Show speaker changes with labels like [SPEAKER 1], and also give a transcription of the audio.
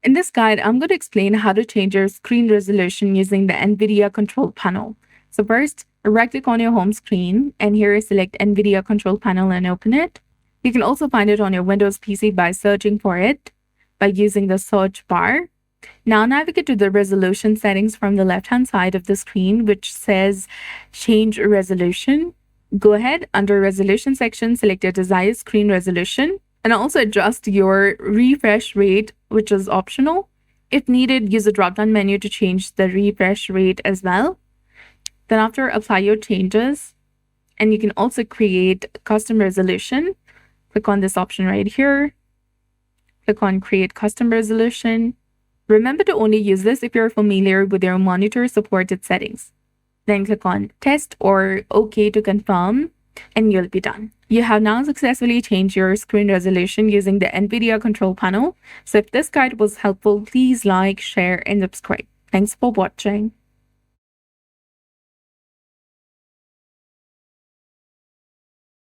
[SPEAKER 1] In this guide, I'm going to explain how to change your screen resolution using the NVIDIA Control Panel. So first, right-click on your home screen, and here select NVIDIA Control Panel and open it. You can also find it on your Windows PC by searching for it by using the search bar. Now navigate to the resolution settings from the left-hand side of the screen, which says Change Resolution. Go ahead, under Resolution section, select your desired screen resolution, and also adjust your refresh rate, which is optional. If needed, use the drop-down menu to change the refresh rate as well. Then after, apply your changes, and you can also create custom resolution. Click on this option right here. Click on Create Custom Resolution. Remember to only use this if you're familiar with your monitor supported settings. Then click on Test or OK to confirm, and you'll be done. You have now successfully changed your screen resolution using the NVIDIA Control Panel. So if this guide was helpful, please like, share, and subscribe. Thanks for watching.